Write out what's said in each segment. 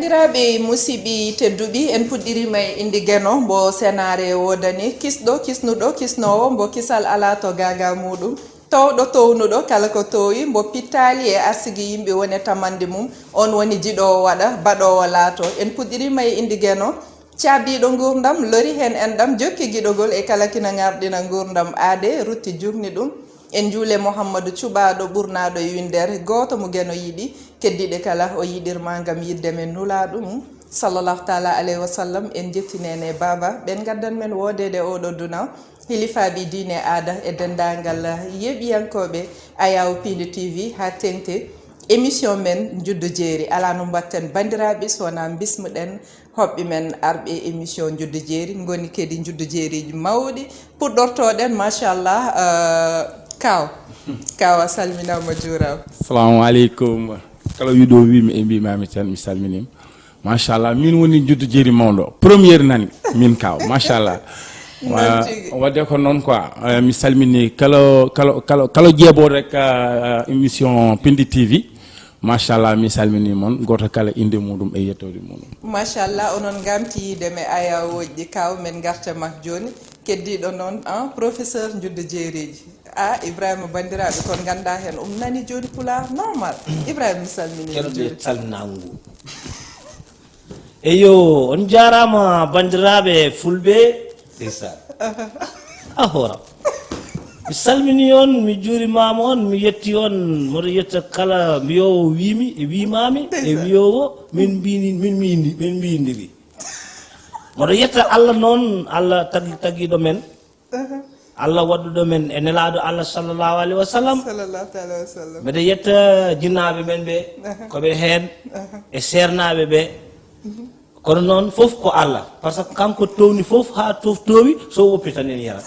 bandiraɓe musibi tedduɓi en puɗɗirima e indi gueno mbo senare wodani kisɗo kisnuɗo kisnowo mbo kisal ala to gaga muɗum towɗo townuɗo kala ko towi mbo pittali e arsigi yimɓe woni tamande mum on woni jiɗowo waɗa baɗowo laato en puɗɗirima e indi gueno caabiɗo gurdam lori hen enɗam jokki guiɗogol e kala kina gardina gurdam aade rutti jurni ɗum en juule Mouhammadou cuɓaɗo ɓurnaɗo e windere goto mo gueno yiiɗi keddiɗe kala o yiɗirma gam yidde men nulaɗum sallallahu taala alayhi wa sallam en jettinene baba ɓen gaddan men wodede oɗo duna hilifaɓe diine aada e dendagal yeɓiyankoɓe ayaw Piindi TV ha tengte émission men Njuddu Jeeri ala no mbatten bandiraɓe sowona bismuɗen hoɓɓe men arɓe émission Njuddu Jeeri goni kedi Njuddu Jeeriji mawɗi puɗɗortoɗen machallah kaw a salminama juurama. Assalamu aleykum kala wiɗo wimi e mbimami tan mi salminima machallah min woni Njuddu Jeeri mawɗo premiére nani min kaw machallah wadde ko noon quoi mi salmini kala jeeɓo rek émission Piindi TV machallah mi salmini moon goto kala inde muɗum e yettode muɗum machallah onon gamtiyide me ayawoji ɗi kaw men garta mak joni keddiɗo noon professeur Njuddu Jeeriji Ibrahima bandiraɓe kon ganda hen nani joni pulaar normal Ibrahima mi salmini keɗoɗe salminangu eyo on jarama bandiraɓe fulɓe ndeysan a horam mi salmini on mi juurimama on mi yetti on mboɗo yetta kala mbiyowo wimi e wimami e wiyowo min mbindiri mboɗo yetta Allah noon Allah tagiɗo men Allah waɗɗuɗo men e nelaɗo Allah sallallahu alayhi wa sallam mbeɗa yetta jinnaɓe men ɓe koɓe hen e sernaɓe ɓe kono noon foof ko Allah par ce que kanko towni foof ha towi so woppi tan en yara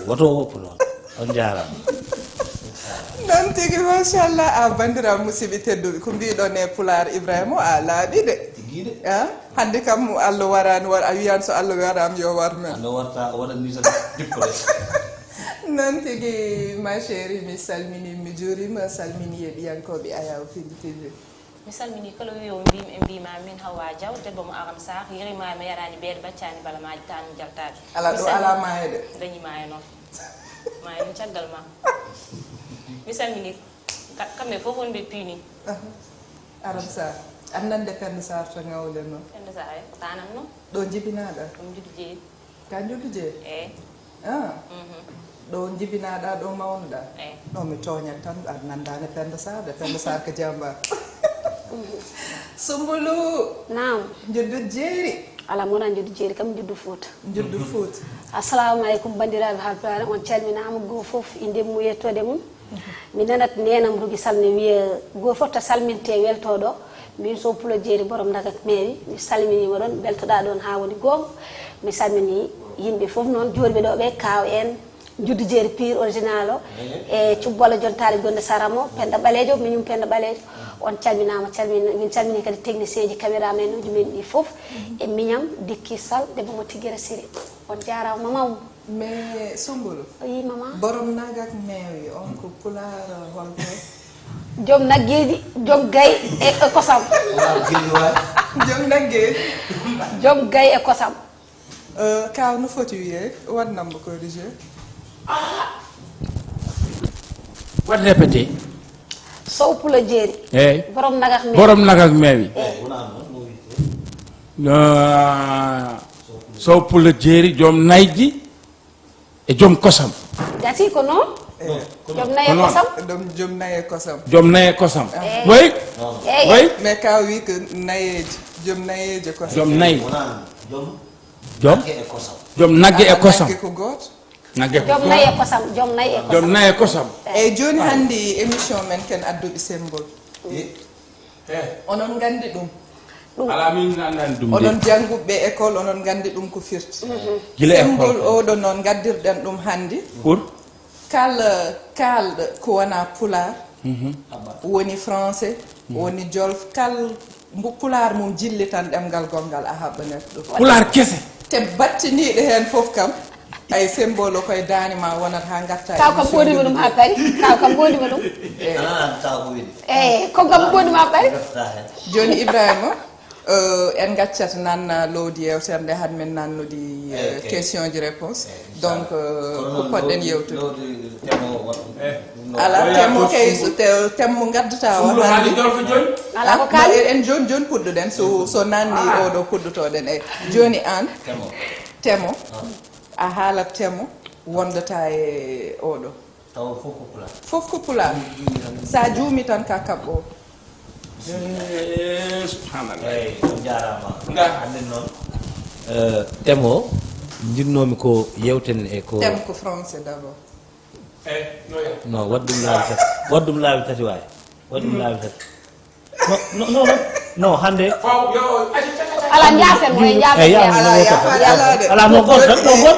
woto woppu noon on jarama non tigui machallah a bandira musidɓe tedduɓe ko mbiɗon e pulaar Ibrahima a laaɓi de hande kam Allah warani a wiyan so Allah warama yo war men Allah warta waɗani tan dippore non tigui ma chérie mi salmini mi juurima salmini e ɓiyankoɓe ayaw Piindi TV mi salmini kala wiyo mbimi e mbima min Hawa Diaw debbo mo aram sak yirimama yarani beeɗa baccani bala maji tan jaltade ala ɗo ala mayede dañi maya noon maya ɗum caggal ma mi salmini kamɓe foof wonɓe Piindi aram sak annande Penda Sarr to ngawle noon Penda Sarr ko tanam noon ɗo jibinaɗa ɗum Njuddu Jeeri ka Njuddu Jeeri eyyi ɗo jibinaɗa ɗo mawnuɗa ɗo mi toñat tan aɗa nandane Penda Sarr de Penda Sarr ko jamba Sumbulu naam Njuddu Jeeri ala mona Njuddu Jeeri kam Njuddu Fouta Njuddu Fouta assalamu aleykum bandiraɓe haalpulaar on calminama goto foof inde mum yettode mum mi nanat nenam Rugi Sall ne wiya goto foof to salminte weltoɗo min so Pula Jeeri borom Dagak mairie mi salminima ɗon beltoɗa ɗon ha woni gonga mi salmini yimɓe foof noon jooɗiɓe ɗo ɓe kaw en Njuddu Jeeri pire original o e cubbalo jontade gonde saramo Penda Ɓalejo miñum Penda Ɓalejo on calminama min calmini kadi technicien ji caméramen uji men ɗi foof e miñam Dikki Sall debbo mo Tiguere Siré on jarama mamam mais Sumbulu yi mama borom Dagak mairie on ko pulaar holto joom naggeji joom gay e kosam joom naggeji joom gay e kosam kaw no foti wiye waɗnambo corrigé wat répété Sow Pula Jeeri eyyi borom Dagak mairie borom Dagak mairie Sow Pula Jeeri joom nayji e joom kosam gasi ko noon joom naye kosam joom naye kosam joom naye kosam way way mais kaw wi ko nayeji joom nayeji kosam joom nayi joom nagge e kosam ko goto nagge ko joom naye kosam joom naye kosam joom naye kosam eyyi joni hande émission men ken adduɓe symbole onon gandi ɗum ala min andani ɗum onon janguɓe école onon gandi ɗum ko firti symbole oɗo noon gaddirɗen ɗum hande pour kalɗo ko wona pulaar woni français woni jolf mbo pulaar mum jillitan ɗemgal gongal a haɓɓanet ɗum pulaar kese te battiniɗo hen foof kam ay symbole o koye dani ma wonat ha gatta kaw kam ɓoodima ɗum ha paari kaw kam ɓoodima ɗum eyyi ko kam ɓoodima ha paari joni Ibrahima en gaccat nan lowdi yewtere nde had men nannude question ji réponse donc ko podɗen yewtude ala temo kay temmo gaddata o ala ko kaali en joni pudduɗen so nanni oɗo puddutoɗen joni an temo a haalat temo wondata e oɗo fof ko pulaar sa juumi tan ka kaɓɓo subhanallah jarama hande noon temo jinnomi ko yewten e ko temo ko français d'abord non waddum laabi tati wawi waddum laabi tati non hande ala jaafen mo ala mo gon tan mo gon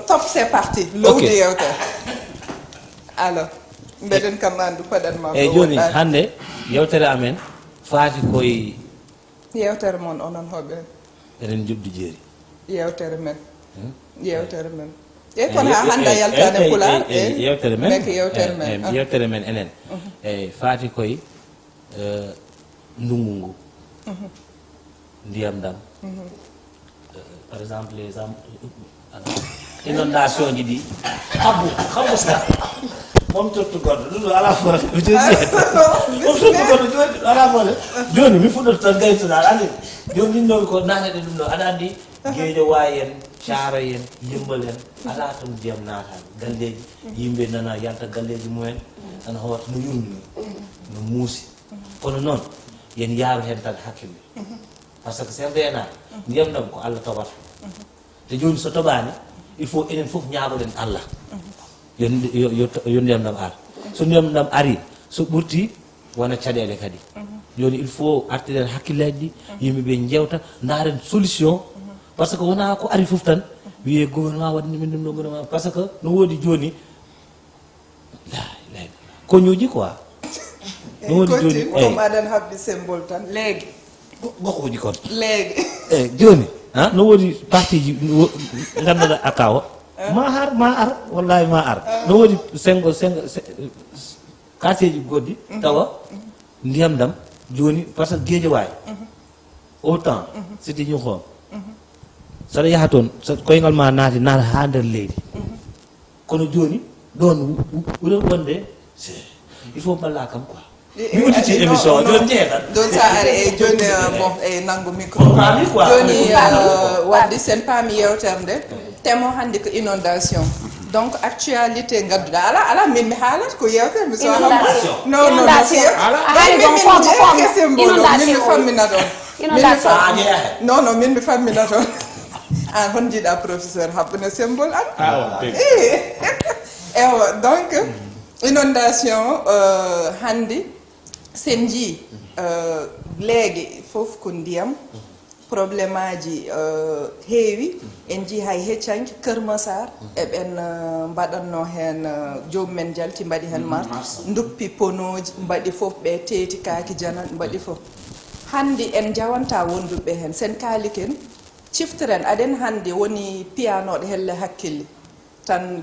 top c'est parti lowdi yewtere alors mbeɗen kam andu paɗanma eyyi joni hande yewtere amen faati koye yewtere moon onon hoɓe enen jubdi jeeri yewtere men e kono ha hande a yaltane pulaar yewtere men mek yewtere men yewtere men enen eyyi faati koye ndungu ngu ndiyam dam par exemple les inondation ji ɗi habbu sa mom tottu goɗɗo ɗum ɗo ala fole mom tottu goɗɗo joni ala fole joni mi fuɗɗoto tan gaytuɗa aɗa andi joni jinnomi ko nateɗe ɗum ɗo aɗa andi gueejo wawi en caaro en yimbal en ala toon ndiyam naatani galleji yimɓe nana yalta galleji mumen ana hoota no yumni no muusi kono noon yen yaaru hen tan hakkille par ce que sen renani ndiyam ɗam ko Allah toɓata te joni so toɓani il faut enen foof ñaagoɗen Allah yo ndiyam ɗam ar so ndiyam ɗam ari so ɓurti wona caɗele kadi joni il faut artiren hakkillaji ɗi yimɓeɓe jewta daren solution par ce que wona ko ari foof tan wiye gouvernement waɗani min ɗum ɗo gouvernement par ce que no woodi joni koñuji quoi no woodi joni maɗen habdi symbole tan leegi gokoji kon leegi eyyi joni no woodi parti ji ganduɗa akawo ma ar wallahi ma ar no woodi sengo quartier ji goɗɗi tawa ndiyam dam joni par ce que gueejo wawi autant c'était ñu xoom saɗa yaha toon koyngal ma naata ha nder leydi kono joni ɗon ɓuuri wonde il faut balla kam quoi mi udditi émission joni jeetan don sa ari e joni bon e nangu micro joni wadde sen paami yewtere nde temo hande ko inondation donc actualité gadduɗa ala min mi haalat ko yewtere mi so non min mi fammina toon an hon jiiɗa professeur habbune symbole an ewa donc inondation hande sen jii leege fof ko ndiyam probléme aji heewi en jii hay heccanke Kermassar eɓen mbaɗatno hen jomumen jalti mbaɗi hen mars duppi ponoji mbaɗi fof ɓe teeti kaaki janan mbaɗi fof hande en jawanta wonduɓe hen sen kaaliken ciftiren aɗen hande woni piyanoɗo helle hakkille tan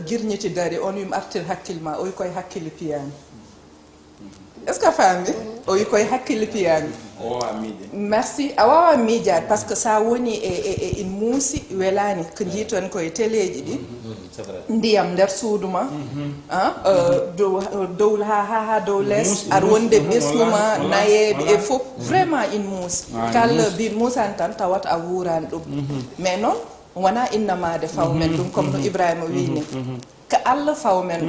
girñiti dari on wimi artir hakkille ma o wi koye hakkille piyani est ce que faami o wi koye hakkille piyani merci a wawa miijade par ce que sa woni e in muusi welani ko jiiton koye téléji ɗi ndiyam nder suudu ma dow ha dow less aɗa wonde ɓesguma nayeɓe e fof vraiment in muusi kala bi muusani tan tawata a wuurani ɗum mais noon wona innamade faw men ɗum comme no Ibrahima wini ko Allah faw men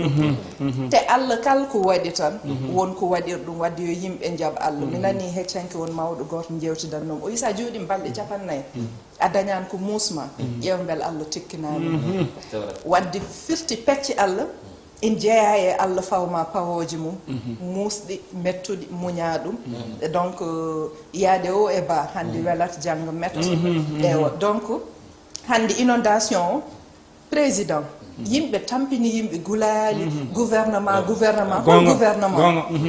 ɗum te Allah kala ko waɗi tan won ko waɗir ɗum wadde yo yimɓe jaab Allah mi nani heccanke won mawɗo goto jewtidannomi o wi sa jooɗi balɗe 40 a dañani ko muusma ƴeew beel Allah tikkinami wadde firti pecce Allah en jeeya e Allah fawma pawoji mum muusɗi mettuɗi muña ɗum donc yaade o e ba hande welata janggo metta ewa donc hande inondation o président yimɓe tampini yimɓe gulaali gouvernement hol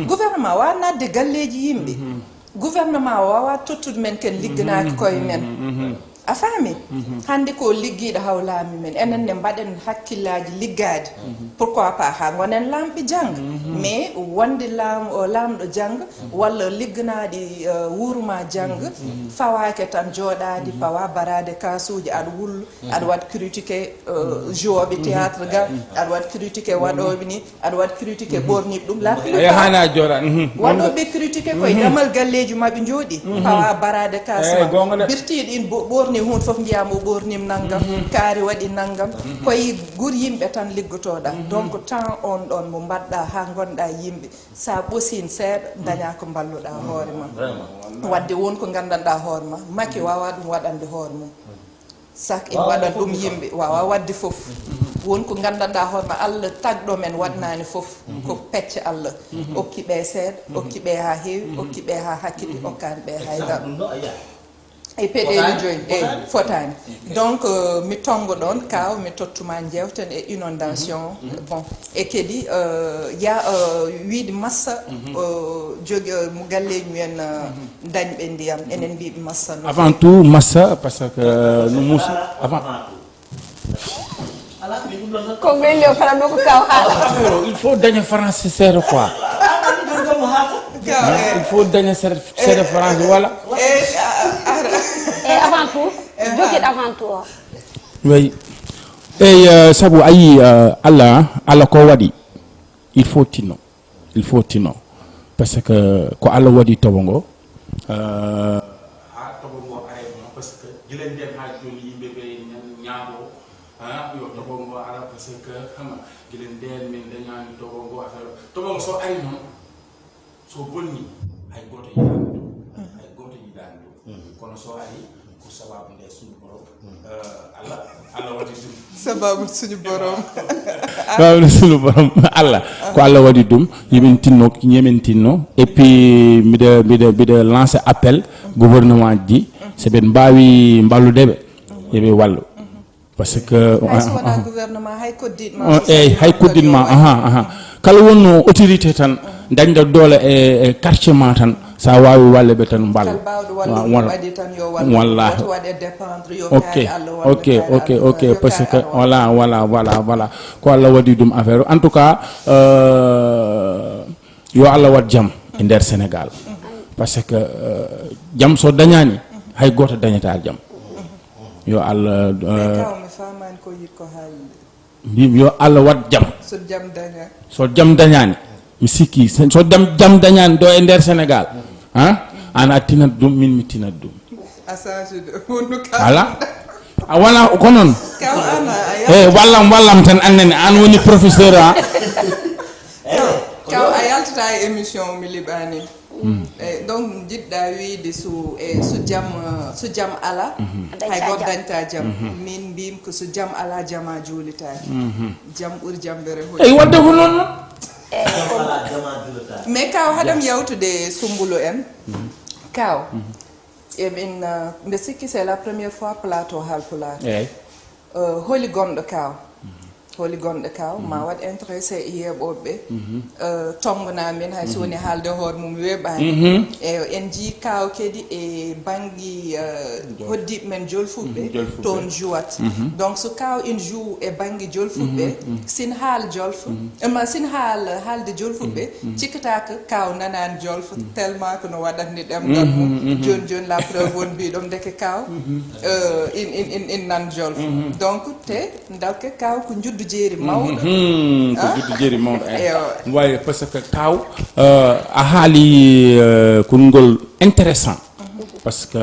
gouvernement wawa nadde galleji yimɓe gouvernement wawa tottude men ken ligganaki koye men a faami hande ko liggiɗo hawlami men enen ne mbaɗen hakkillaji liggade pourquoi pas ha gonen lamɓe jangga mais wonde lamɗo jangga walla ligganaɗi wurma jangga fawake tan joɗade pawa barade kasuji aɗa wullu aɗa wat critiqué jouoɓe théâtre ga aɗa wat critiqué waɗoɓe ni aɗa wat critiqué ɓorniɓe ɗum la hana joɗan waɗoɓe critiqué koye damal galleji mabɓe jooɗi pawa barade kasma birtiɗo in ɓorni hunde foof mbiyama o ɓornim naggam kaari waɗi naggam koye guur yimɓe tan liggotoɗa donc temps on ɗon mo mbaɗɗa ha gonɗa yimɓe sa ɓosine seeɗa daña ko balluɗa hoore ma wadde wonko gandanɗa hoore ma makki wawa ɗum waɗande hoore mum sak en waɗat ɗum yimɓe wawa wadde foof wonko gandanɗa hoorema Allah tagɗo men waɗnani foof ko pecce Allah okki ɓe seeɗa okki ɓe ha heewi okki ɓe ha hakkille okkani ɓe haydara e peɗeli joyi e fotani donc mi tongo ɗon kaw mi tottuma jewten e inondation bon e kadi ya wiide massa jogi mo galleji mumen dañɓe ndiyam enen mbiɓe massa avant tout massa parce que no musi avant ko belli o fana ɗo ko kaw haala il faut daña français seeɗa quoi il faut daña seeɗa français voilà avant tout joguiɗo avant tout o oui eyi saabu ayi Allah ko waɗi il faut tinno parce que ko Allah waɗi toɓo ngo ha toɓo ngo arayno parce que guila nden ha joni yimɓeɓe ñaago yo toɓo ngo ara parce que hama guila nden min dañani toɓo ngo affaire toɓo ngo so ari noon so bonni hay goto yiɗani ɗum kono so ari ko sababu nde suñu borom Allah waɗi ɗum sababu suñu borom sababu suñu borom Allah ko Allah waɗi ɗum yemin tinno et puis mbiɗa lancé appel gouvernement ji soɓe mbawi mballudeɓe yoɓe wallu parce que wona gouvernement hay kodditma eyyi hay kodditma kala wonno autorité tan dañɗa doole e quartier ma tan sa wawi walleɓe tan mballo wallahi ok parce que voilà ko Allah waɗi ɗum affaire en tout cas yo Allah wat jaam e nder Sénégal parce que jaam so dañani hay goto dañata jaam yo Allah yo Allah wat jaam so jaam dañani mi sikki so jaam dañani ɗo e nder Sénégal an a tinat ɗum min mi tinat ɗum ala a wona ko noon wallam tan annene an woni professeur kaw a yaltata e émission mi liɓani donc jiɗɗa wiide so jam ala hay goto dañta jam min mbim ko so jam ala jama juulitaki jam ɓuuri jambere eyi wadde ko noon mais kaw haɗam yawtude Sumbulo en kaw emin mbe sikki c'est la première fois plateau Haalpulaar holi gonɗo kaw ma waɗ intéressé e yeeɓoɓe tonggana min hay so woni haalde hoore mum weeɓani e en jii kaw kadi e banggue hoddiɓe men jolfuɓe toon jouat donc so kaw in joue e banggue jolfuɓe sin haal jolfo sin haalde jolfuɓe cikkata ko kaw nanani jolfo tellement que no waɗatni ɗemgal mum joni la preuve won mbiɗom deke kaw in nan jolfo donc te dalke kaw ko Njuddu Jeeri mawɗo ko Njuddu Jeeri mawɗo way parce que kaw a haali konngol intéressant parce que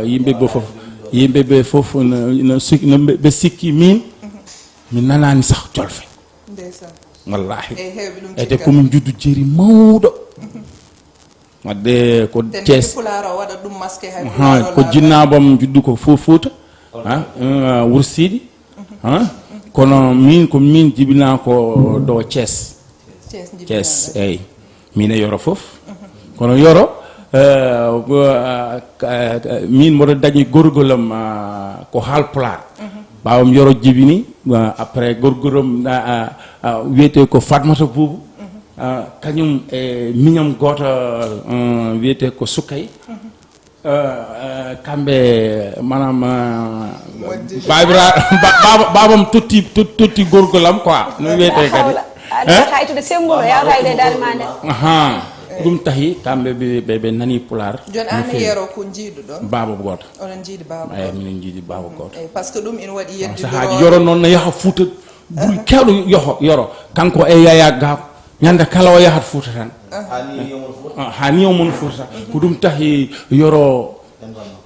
yimɓeɓe fof ɓe sikki min nanani sah jolfe wallahi ede komin Njuddu Jeeri mawɗo wadde ko Thiès ko jinnabam juddu ko Fouta Wursiidi kono min jibina ko do Thiès eyyi min e Yoro fof kono Yoro min mboɗo dañi gorgolam ko Haalpulaar ɓawam Yoro jibini après gorgolam wiyete ko Fatmata Boubou kañum e miñam goto wiyete ko Sukay kambe manam babam tutti gorgolam quoi no wete kadi haytude sembulo yawtayde dal mande dum tahi kambe be nani pular jon an yero ko jiidu don baba goto onon jiidi baba ay min jiidi baba goto parce que dum in wadi yeddi sa haji yoro non na yaha fuuta buri kewdo yoro kanko e yaya ga nyanda kala o yahat fuuta tan hani yomon fuuta ko dum tahi yoro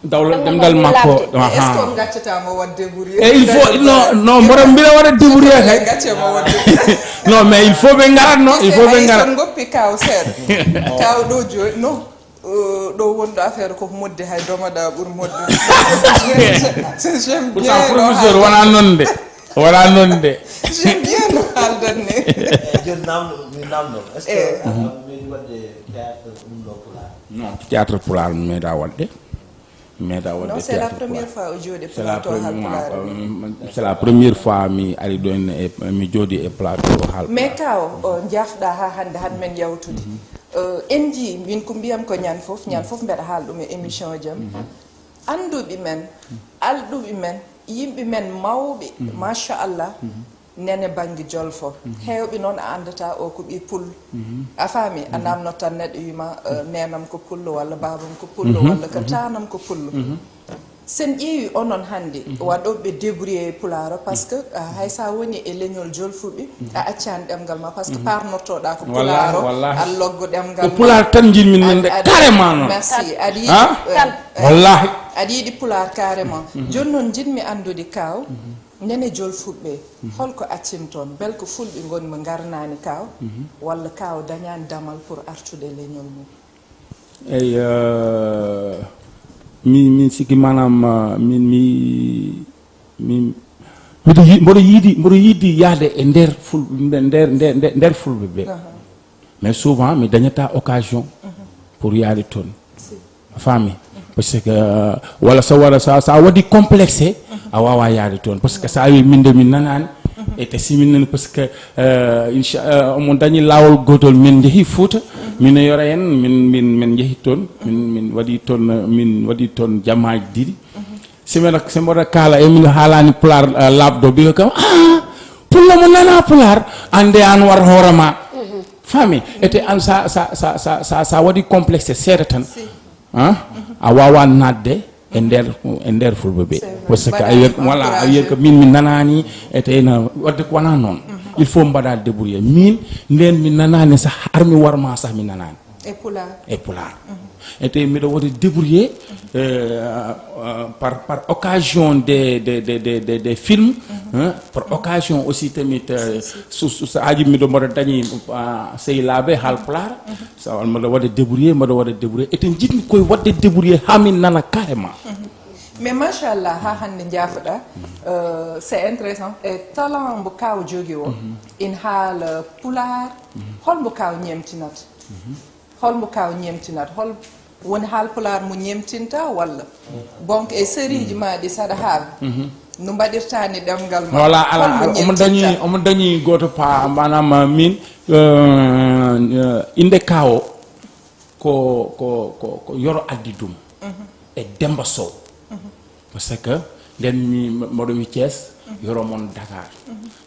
demdal makko est ce que gaccata mo wadde buri et il faut non moram bila wada débrouiller kay gacce mo wadde non mais il faut be ngarat no il faut be ngarat ngoppi kaw ser kaw do jo no do wondo affaire ko modde hay domada bur modde j'aime bien professeur wana nonde j'aime bien no haldanne jeur namdo est ce que mi wadde théâtre do pular non théâtre pular me da wadde non, c'est la première fois au jodi plateau c'est la première fois mi ari do mi jodi e plateau hal mais kaw jafda ha hande had men yawtude enji min ko mbiyam ko ñaan fof mbeda haaldum e émission jam andubi men aldubi men yimbe men mawbe masha Allah nene bangi jolfo hewbe non andata o ko bi pul a fami anam no tan neddo yima nenam ko pullo walla babam ko pullo walla ka tanam ko pullo sen ƴeewi onon hande waɗoɓe débrouiller pulaaro par ce que hay sa woni e leñol jolfuɓe a accani ɗemgal ma par ce que parnotoɗa ko pulaaro a loggo ɗemgal ko pulaar tan jinmin men de carrément non merci aɗa yiɗi wallahi aɗa yiɗi pulaar carrément joni noon jinmi andude kaw nene jolfuɓe holko accim toon bel ko fulɓe gonmi garnani kaw walla kaw dañani damal pour artude leñol mum eyi min siki manam mboɗo yiidi yaade e nder fulɓe ɓe mais souvent mi dañata occasion pour yaade toon fami parce que walla so waɗa sa waɗi complexé a wawa yaade toon parce que sa wi minde min nanani e te simin nani parce que omo dañi lawol gotol min jeehi Fouta min yora en min jeehi toon min waɗi toon jammaji ɗiɗi semboɗa kala emin haalani pular labdo biyo kam pulla mo nana pular ande an war hoorema fami ete an sa waɗi complexe seeɗa tan a wawa nadde e nder fulɓe ɓe parce que a wiyat ko min nanani etena wadde ko wona noon il faut mbaɗa débrouiller min nden mi nanani sah armi warma sah mi nanani e pular ete mbiɗa waɗi débrouiller par occasion des films par occasion aussi tamit so aji mbiɗa dañi sehilaɓe haal pular so mbaɗa waɗa débrouiller eten jiɗmi koye wadde débrouiller ha min nana carrément mais machallah ha hande jaafuɗa c'est intéressant e talent mbo kaw jogui o in haala pular holmbo kaw ñemtinata hol woni haal pular mo ñemtinta walla donc e série ji ma ɗi saɗa haal no mbaɗirtani ɗemgal ma voilà ala omo dañi goto pa manam min inde kawo ko yoro addi dum e Demba Sow parce que nden mi moɗo wi Thiès yoro mon Dakar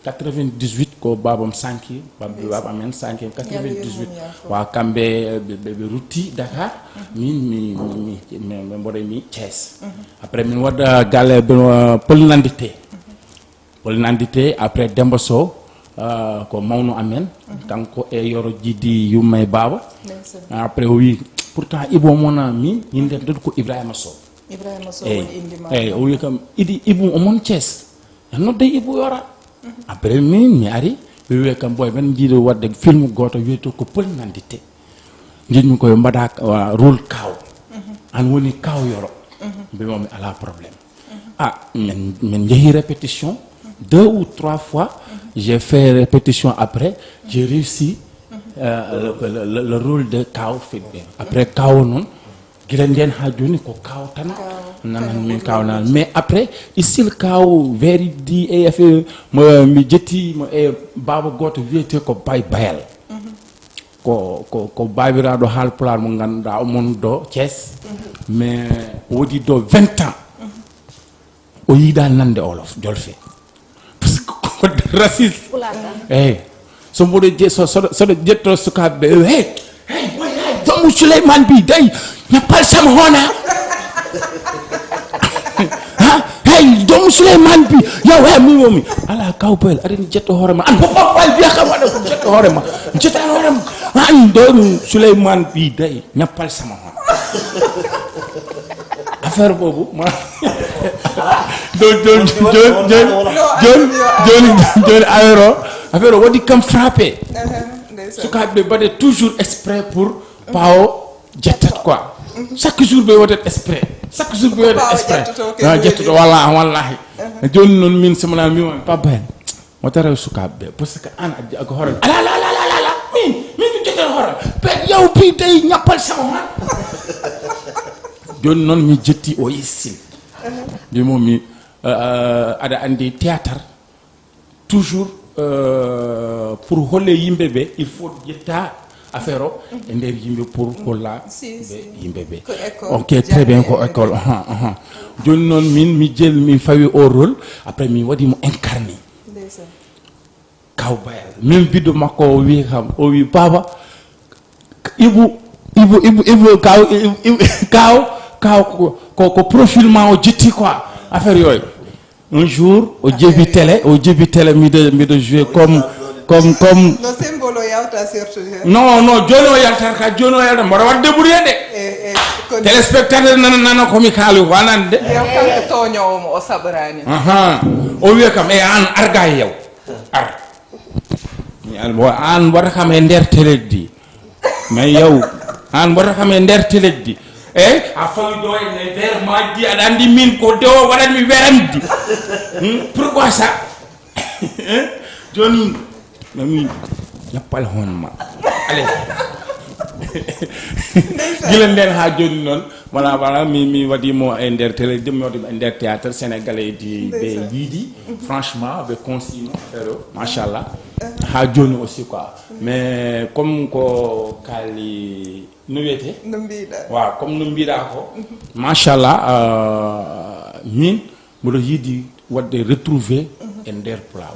98 ko babam sanki baba amen sanki 98 wa kamɓe ɓe rutti Dakar min mi mboɗo mi Thiès après min waɗa galle Pël nandité après Demba Sow ko mawno amen kanko e yoro jiddi yummay baba après o wi pourtant ibo mona min yinde dod ko Ibrahima Sow woni indi ma o wi kam idi ibu omon Thiès nodde ibu yora après mi ari wi kam boy ben jiido wadde film goto wieto ko Pël nandité jidmi koye mbaɗa rôle kaw an woni kaw yoro mbimomi ala problème min jeehi répétition 2 ou 3 fois j'ai fait répétition après j'ai réussi le rôle de kaw fitɓe après kaw noon guila nden ha joni ko kaw tan nanan min kaw nan mais après isil kaw veridi e affaire mi jettimo e baba goto wiyete ko bayal ko babiraɗo haal pular mo ganduɗa omon do Thiès mais wodi do 20 ans o yida nande olof jolfe parce que ko raciste so mbodo je so jetto sukabe hey boy doomu Souleymane bi day ñappal sama hona hey doomu Souleymane bi yow mi momi ala kawbel adeni jetto horema an bopal bi xam wada ko jetto horema an doomu Souleymane bi day ñappal sama hona affaire bobu ma John affaire wadi kam frappé sukabe bade toujours exprès pour pao jettat quoi chaque jour be wodet exprès na jetto wallahi joni non min sama mi papa hen mo tara sukabe parce que an addi ak horal ala min jetto horal pe yow bi day ñappal sama joni non mi jetti o yissin bi momi ada andi théâtre toujours pour holle yimbe be il faut jetta affaire o e nder yimbe pour holla be yimbe be ok très bien ko école joni non min mi jël mi fawi au rôle après mi wadi mo incarné kaw bayal même biddo makko o wi kam o wi baba ibu kaw ko profil ma o jetti quoi affaire yoy un jour au jebi télé mi de jouer comme no symbole yawta surtout non jono yaltar ka jono yalta mara wadde ɓuuri de téléspectateur nana komi kaali wanande yow kanko toñowomo o saɓrani o wiya kam an arga yew ar an waɗa kam e nder télédi mais yow an waɗa kam e nder télédi a fawi do e ver majji aɗa andi min ko dewo waɗanmi weramdi pourquoi ça joni nami ñappal honma allez gila nden ha joni non voilà mi wadimo e nder télé mi wadimo e nder théâtre sénégalais di be yidi franchement be conscient faire machallah ha joni aussi quoi mais comme ko kali no wiyete no mbiɗa waaw comme no mbiɗa ko machallah min mboɗo yiidi wadde retrouver e nder pulaar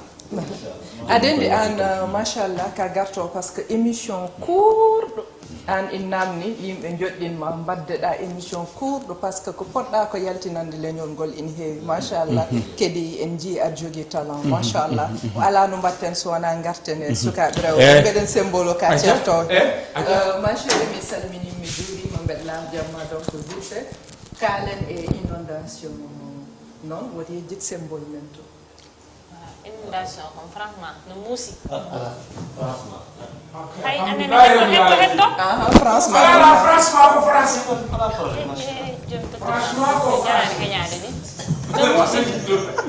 adendi an machallah ka garto par ce que émission courɗo an in namni yimɓe joɗɗinma baddeɗa émission courɗo par ce que ko poɗɗa ko yaltinande leñol ngol ina heewi machallah kadi en jii aɗa jogui talent machallah ala no mbatten so wona garten e sukaɓe rewɓe mbeɗen symbole o ka ceertowo ma chéri mi salmini mi juurima mbeɗa lam jamma donc vite kalen e inondation noon woni jit symbole men to inondation comme franchement no muusi hay anen ko hetto franchement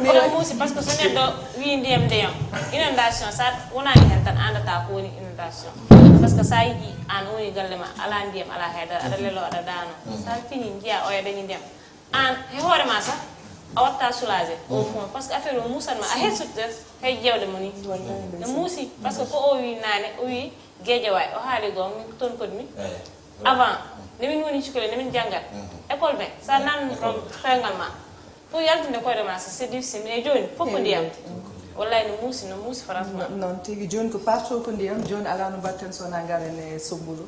no muusi par ce que so neɗɗo wi ndiyam inondation sa wonani hen tan andata ko woni inondation par ce que sa yiɗi an woni galle ma ala ndiyam ala haydara aɗa lelo aɗa daano sa fini jiya oya dañi ndiyam an he hoorema sa a watta soulagé au fond parce que affaire o muusanma a hersute hay jewde mo ni no muusi par ce que ko o wi nane o wi Guédiawaye o haali goo min toon kodmi avant nde min woni cukalel nde min janggat école ɓe sa nan ɗon koyngal ma pour yaltinde koyɗe ma so c'est difficile mais joni fof ko ndiyam wallahi no muusi franchement noon tigi joni ko partout ko ndiyam joni ala no mbatten sowona garen e Sombulu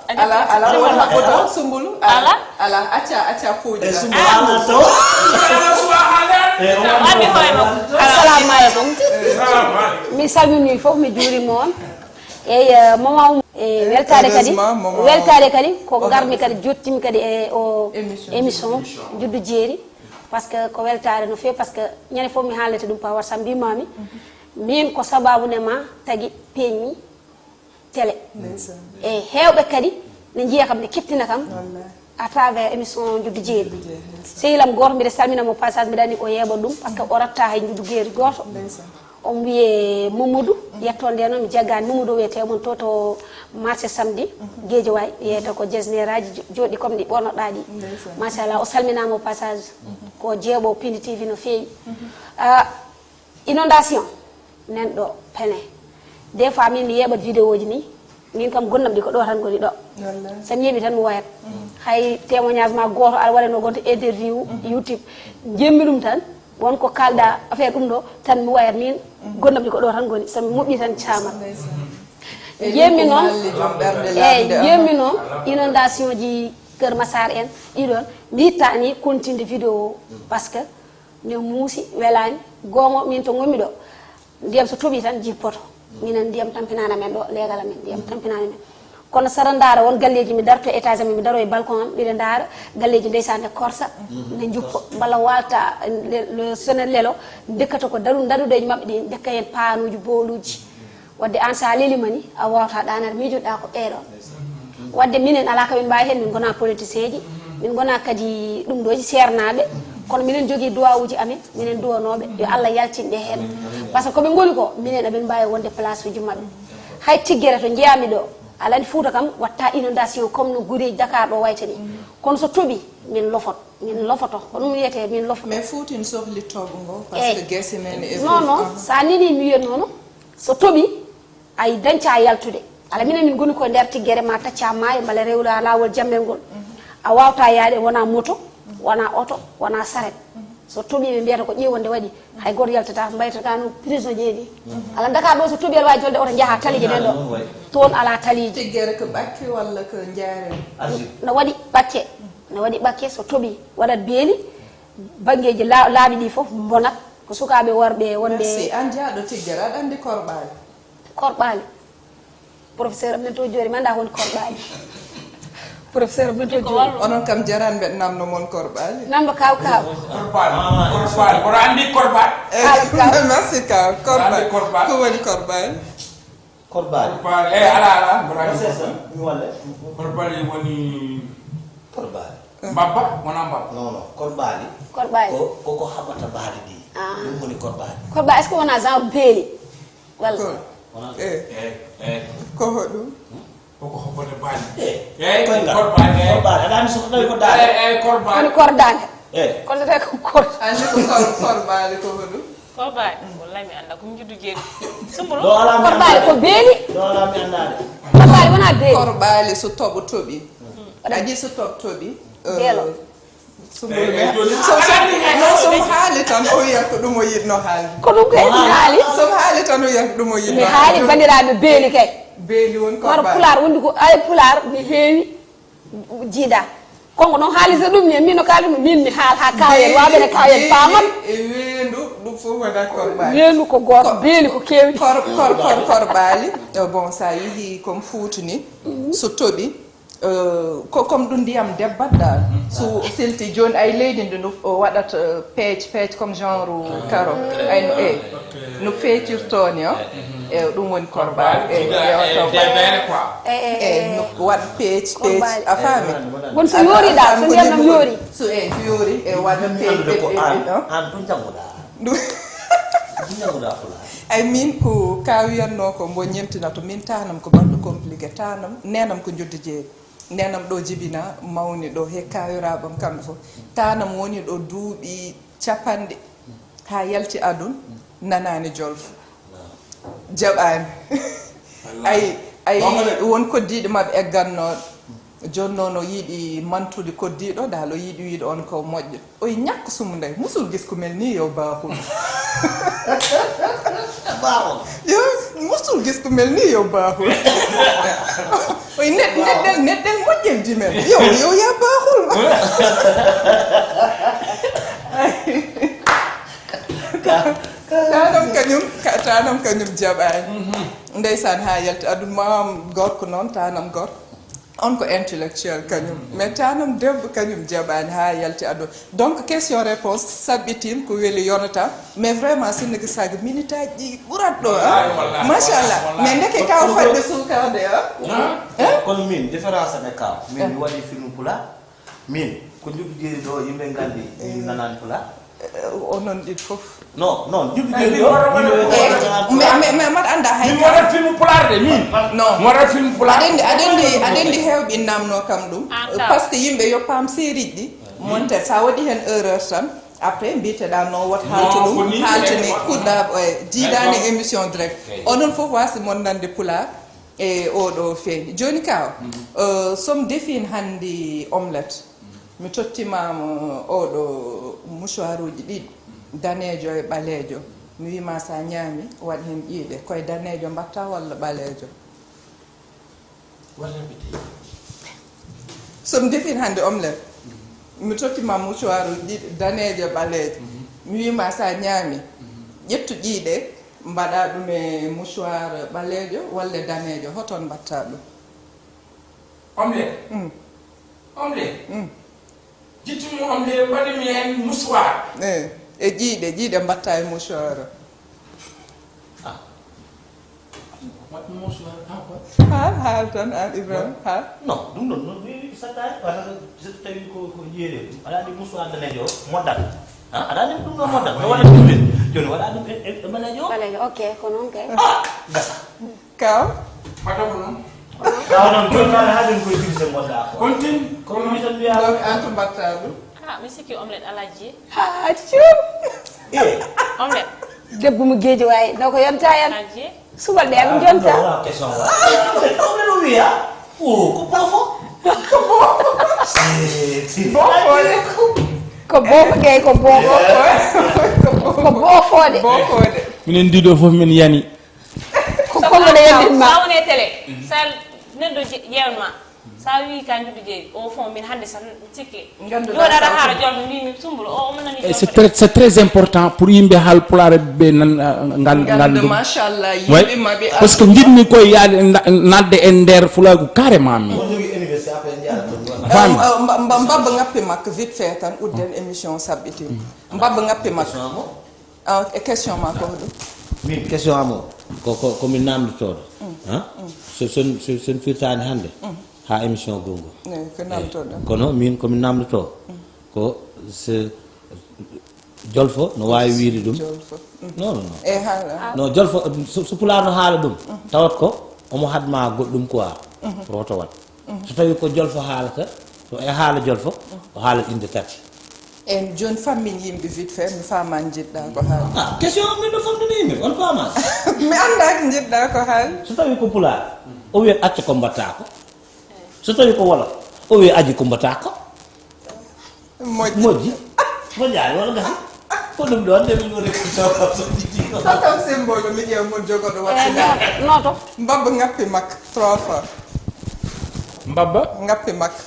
ala won haɓɓoto Sombulu ala acca puuji ami hoyma assalamu aleykum mi salmini fof mi juurima on eyi mama e weltade kadi ko garmi kadi jottimi kadi e o émission Njuddu Jeeri par ce que ko weltare no fewi par ce que ñande fof mi haalete ɗum pa WhatsApp mbimami min ko sababu ma tagui peeñmi télé e hewɓe kadi ne jiiya kam ne kettina kam à travers émission Njuddu Jeeri sehilam goto mbiɗa salminamo passage mbiɗa anndi o yeeɓa ɗum par ce que o ratta hay Njuddu Jeeri goto on wiye Mamadou yetto nde noon mi jaggani Mamadou wiyete mon to marché samedi Guédiawaye yeyata ko gesneraji joɗi comme ɗi ɓornoɗa ɗi machallah o salminama au passage ko jeeɓo Piindi TV no feewi inondation nanɗo pene des fois min mi yeɓat vidéo ji ni min kam gonnam ɗi ko ɗo tan goni ɗo somi yeeɓi tan mi woyat hay témoignage ma goto ala waɗano gonta interview YouTube jemmi ɗum tan wonko kalɗa affaire ɗum ɗo tan mi wayat min gonnam ɗi ko ɗo tan goni somi moƴƴi tan camat yemmi noon yemmi noon inondation ji Keur Massar en ɗiɗon mi yittani continde vidéo par ce que ne muusi welani gongo min to gommi ɗo ndiyam so tooɓi tan jippoto minen ndiyam tampinana men ɗo leegal amen ndiyam tampinana men kono saɗa daara won galleji mi darto étage am mi daro e balcon am mbiɗa daara galleji ndeysande korsa ne juppo mballa walta sone lelo dekkata ko darudeji mabɓe ɗi dekka hen panuji boluji wadde an sa lelima ni a wawata ɗanade miijoɗa ko ɓeeɗon wadde minen ala kamin mbawi hen min gona politicien ji min gona kadi ɗum ɗoji sernaɓe kono minen jogui duwa uji amen minen duwanoɓe yo Allah yaltinɗe hen par ce que koɓe goni ko minen aɓen mbawi wonde place uji mabɓe hay tiggere to jeeyami ɗo alani Fouta kam watta inondation comme no guureji Dakar ɗo wayta ni kono so tooɓi min lofoto ko ɗum wiyete min lofoto mais Fouta ne sohli tooɓo ngo par ce que guesse men e non non sa nini mi wiya nono so tooɓi ay dañca yaltude ala minen min goni ko nder tiggere ma tacca maayo mballa rewla lawol jammel ngol a wawta yaade wona moto wona auto wona saret so tooɓi ɓe mbiyata ko ƴiwonde waɗi hay goto yaltata mbaytata no prisonnier ni ala Dakar ɗo so tooɓi aɗa wawi jolde oto jaaha taliji ɗen ɗo toon ala taliji tiggere ko ɓakke walla ko jaaren no waɗi ɓakke so tooɓi waɗat beeli banggueji laaɓi ɗi foof bonat ko sukaɓe worɓe wonɓe merci an jaaɗo tiggere aɗa andi korɓali professeur amen to jori manda woni korɓali professeur amen to jori onon kam jaran ɓe namno mon korɓali namdo kaw korɓali oɗo andi korɓali merci kaw korɓali ko woni korɓali korɓali ala mboɗo andi korɓali woni korɓali mbabba wona mbabba non korɓali koko haɓata baali ɗi ɗum woni korɓali est ce que wona genre beeli walla ko hoɗum koko hoɓata baali korɓali aɗa andi so tawi ko daade woni kordade kono so tawi ko kord andi ko korɓali ko hoɗum korbaɗe wallahi mi anda ko Njuddu Jeeri sumbulu korɓali ko beeli ala mi andade korɓali wona beeli korɓali so tooɓo tooɓi aji so tooɓo tooɓi beelo somo haali tan o wiya ko ɗum o yiɗno haalde ko ɗum kay mi haali somo haali tan o wiya ko ɗum o yiɗno mi haali bandiraɓe beeli kay beeli woni waro korɓali pulaar wondi ko ay pulaar mi heewi jiiɗa konko noon haalisa ɗum ni min no kaali ɗum min mi haal ha kawen waɓene kawen pamat e weendu ɗum fof wona korɓali weendu ko goto beeli ko kewi korɓali bon sa yeehi comme Fouta ni so tooɓi ko comme ɗum ndiyam debbatɗa so silti joni ay leydi ndi no waɗat peeje comme genre caro ayno no feccirto ni o ɗum woni korɓali no waɗa peeje a faami won so yooriɗa so ndiyam ɗam yoori so yoori waɗa peeje an ɗum janguɗa ay min ko ka wiyanno ko mbo ñemtina to min tanam ko banɗo compliqué tanam nenam ko Njuddu Jeeri nenam ɗo jibina mawni ɗo he kawiraɓam kamɓe fof tanam woni ɗo duuɓi capanɗe ha yalti adun nanani jolfo jaɓani ay won koddiɗo mabɓe eggannoɗo joni noon o yiiɗi mantude koddiɗo dal o yiiɗi wiide on ko moƴƴo oye ñakka sumuday musul gis ko mel ni yo baahul yo musul gis ko mel ni yo baahul oye neɗɗel moƴƴel dimen yo ya baahul tanam kañum jaɓani ndeysan ha yalti aduna mam gorko noon tanam gorko on ko intellectuel kañum mais tanam debbo kañum jaɓani ha yalti aduna donc question réponse sabbitin ko weeli yonata mais vraiment sinno ko saga minute aji ɗi ɓurat ɗo machallah mais ndeke kaw faɗɗe sukade kono min différence ame kaw min mi waɗi film pulaar min ko Njuddu Jeeri ɗo yimɓe gandi min nanani pulaar onon ɗiɗi foof non Njuddu Jeeri ɗo mais mbaɗa anda hay min waɗat film pulaar de min non mi waɗat film pulaar aɗendi hewɓe namno kam ɗum par ce que yimɓe yo paam série ɗi monte sa waɗi hen erreur tan après mbiteɗa noon wot haaltu ɗum haaltini kuɗɗa jiiɗani émission direct onon foof wasi mon nande pulaar e oɗo feeñi joni kaw somi define handi omelette mi tottimama oɗo mouchoir uji ɗiɗi danejo e ɓalejo mi wima sa ñaami waɗ hen ƴiiɗe koye danejo mbatta walla ɓalejo somi define hande omelette mi tottima mouchoir uji ɗiɗi danejo ɓalejo mi wima sa ñaami ƴettu ƴiiɗe mbaɗa ɗum e mouchoir ɓalejo walla danejo hoton mbatta ɗum omelette omelette jittumi omelette waɗimi hen mouchoir e ƴiiɗe mbatta e mouchoir waɗmi mouchoir haal tan an Ibrahima haal non ɗum ɗon non wi sattani wata so tawi ko jeeri aɗa andi mouchoir danejo moddat aɗa andi ɗum ɗo moddat no waɗa ɗum joni waɗa ɗum e ɓalejo ɓalejo ok ko noon kay gasa kaw waɗa ko noon kaw noon joni maɗa haɗen koye dirse modda ko continue kono mi tan mbiya donc an to mbatta ɗum mi sikki omelette ala jiye ha cum omelette debbo mo geeji wawi daw ko yonta en ala jiye subal ɗe am jonta wala question wa omelette o wiya o ko bofo ko boofo ƴey ko boofo ko boofode bofode minen ndiɗo fof min yani ko konngole yandinma sa woni e télé sa neɗɗo ƴewnma sa wi ka Njuddu Jeeri o fond min hande tan sikki joɗaɗa haala jolɓe mbimi Soumboulou o omo nani c'est très important pour yimɓe haalpulaar ɓe gandu machallah yimɓe maɓe parce que jiɗmi koye yaade nadde e nder fulaagu carrément min mbabba ngappi makko vite fait tan udden émission saɓɓitima mbabba ngappi makko e question ma ko ɗum min question amo komin namdotoɗo son firtani hande ha émission gongo ko namtoɗon kono min komin namdoto ko so jolfo no wawi wiide ɗum non e haala non jolfo so pulaar no haala ɗum tawat ko omo hadma goɗɗum quoi pour oto wat so tawi ko jolfo haalata to e haala jolfo o haala inde tati en joni fammin yimɓe vite fait mi famani jiɗɗa ko haali question min ɗo famdini yimɓe on famani mi anda ko jiɗɗa ko haali so tawi ko pulaar o wiya acca ko mbatta ko so tawi ko wolof o wiya aji ko mbatta ko moƴƴi moƴƴaani wala gasi ko ɗum ɗon nde min woni tatam symbole mi ƴeew mon jogoɗo wattida noto mbabba ngappi makko 3 fois mbabba ngappi makko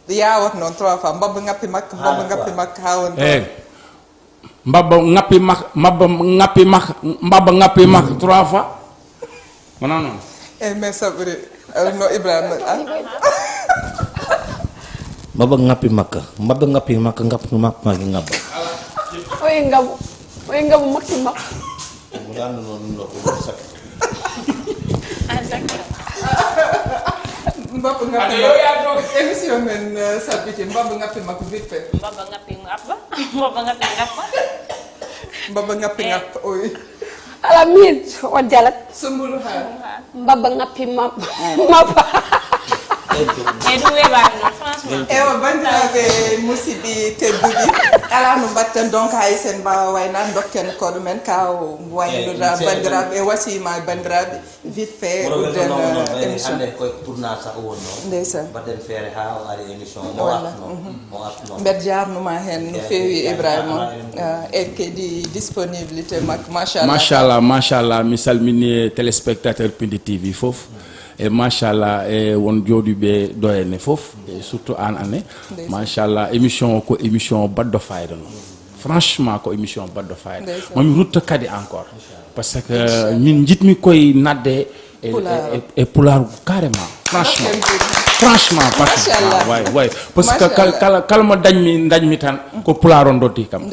yawat noon 3 fois mbabba ngappi makko mbabba ngappi makko ha won mbabba ngappi makko mbabba ngappi makko 3 fois wona noon mais saɓri no Ibrahima mbabba ngappi makka mbabba ngappi makka ngappi makka magi ngabba oye ngabu makki makko mbabba ngappi émission men saɓɓiti mbabba ngappi makko vite fait mbabba ngappi ngappa mbabba ngappi ngappa mbabba ngappi ngappa oyi ala min on jalat Soumboulou haal mbabba ngappi mabba e ɗum weɓani noon franchement ewa bandiraɓe musidɓe tedduɓe ala no mbatten donc hay sen mbawa waynan dokken koɗo men kaw waynoɗa bandiraɓe wasima bandiraɓe vite fait udden émission hande koye tournage sa o won noon ndeysan mbaɗen feere ha o ari émission mo artu noon mbeɗa jarnuma hen no fewi Ibrahima e kadi disponibilité makko machallah mi salmini téléspectateur Piindi TV fof e machallah e won jooɗiɓe ɗo henne fof e surtout an ane machallah émission ko émission baɗɗo fayida noon franchement ko émission baɗɗo fayida mami rutta kadi encore par ce que min jiɗmi koye nadde e pulaar carrément franchement way par ce que kala mo dañmi tan ko pulaar on dotti kam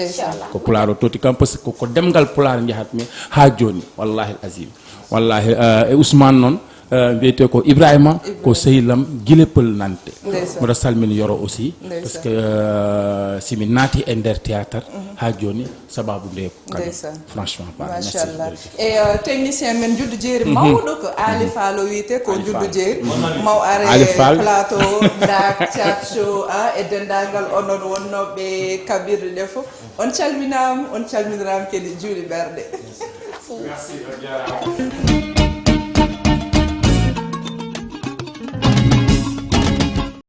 ko pulaar o totti kam par ce que ko demgal pulaar jahatmi ha joni wallahi azim wallahi e Ousmane noon mbiyete ko Ibrahima ko sehilam guilepel nante mbiɗa salmini yoro aussi parce que simi naati e nder théâtre ha joni sababu nde ko kadi franchement machallah e technicien men Njuddu Jeeri mawɗo ko Ali Fall o wiyete ko Njuddu Jeeri maw are plateau dak chat show e dendagal onon wonnoɓe kabirɗe ɗe fof on calminama on calminirama kadi juuɗe ɓerɗe merci